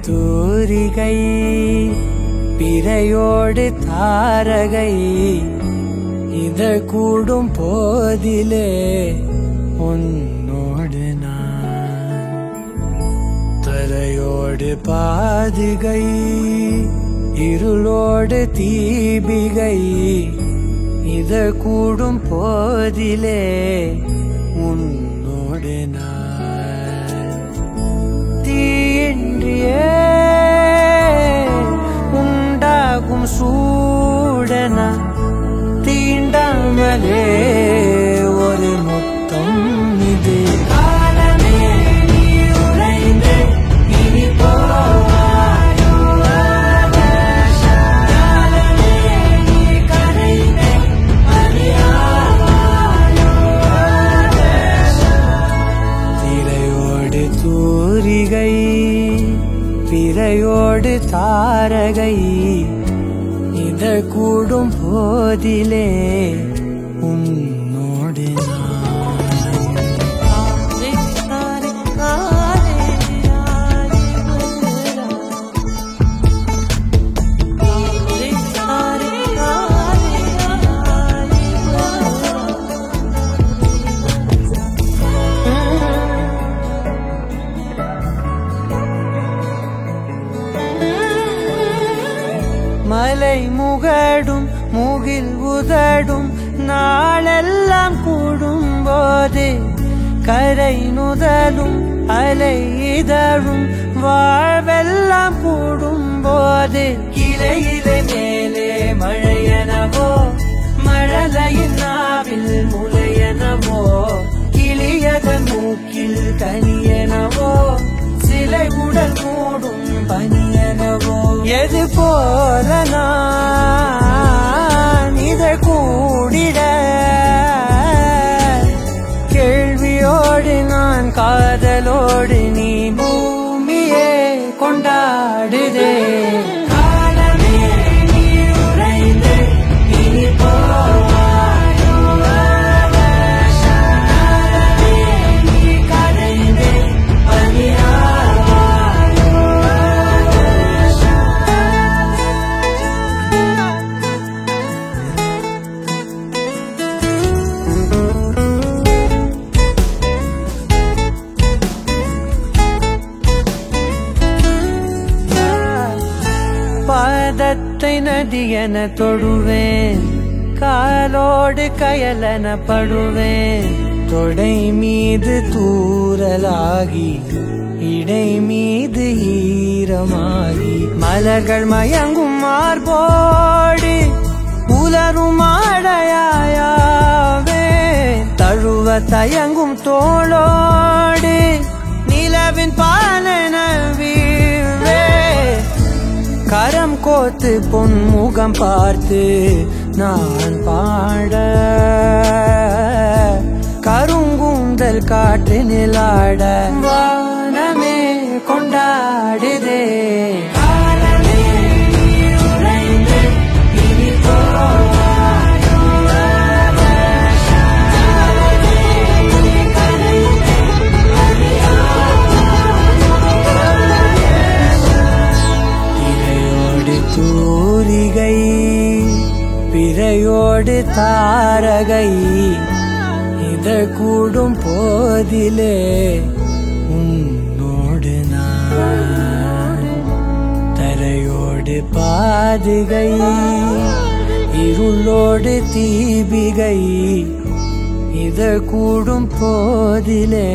தூரிகை பிறையோடு தாரகை இதழ் கூடும் போதிலே உன்னோடு நான் தரையோடு பாதிகை இருளோடு தீபிகை இதழ் கூடும் போதிலே உன்னோடு நான் தீயின்றியே உண்டாகும் சூடன தீண்டாமலே ஒரு முத்தம் இது காலமே நீ உறைந்து இனி போவாயோ காலமே நீ கரைந்து அறியாவாயோ திரையோடு தூரிகை பிறையோடு தாரகை இதழ் கூடும் போதிலே உன்னோடு மலை முகடும் முகில் உதடும் நாளெல்லாம் கூடும் போது கரை நுதலும் அலை இதழும் வாழ்வெல்லாம் கூடும் போது இலையிலே மேலே மழையனவோ மழலையின் நாவில் முளையனவோ கிளியதன் மூக்கில் கனியனவோ சிலை உடல் மூடும் பனியனவோ எது போல நான் இதழ் கூடிட கேள்வியோடு நான் காதலோடு நீ பூமியே கொண்டாடுதே காலமே நீ உறைந்து இனி போவாயோ காலமே நீ கரைந்து பனியாவாயோ பாதத்தை நதியென தொடுவேன் காலோடு கயலென படுவேன் தொடை மீது தூறலாகி இடை மீது ஈரமாகி மலர்கள் மயங்கும் மார்போடு உலரும் ஆடையாயாவே தழுவ தயங்கும் தோளோடு நிலவின் பாலன வீழ்வே கரம் கோத்து பொன்முகம் பார்த்து நான் பாட கருங்கூந்தல் காற்று நிலாட வானமே கொண்டாடுதே காலமே நீ உறைந்து இனி போவாயோ காலமே நீ கரைந்து இறையோடு தூரிகை பிறையோடு தாரகை இதழ் கூடும் போதிலே உன்னோடு நான் தரையோடு பாதிகை இருளோடு தீபிகை இதழ் கூடும் போதிலே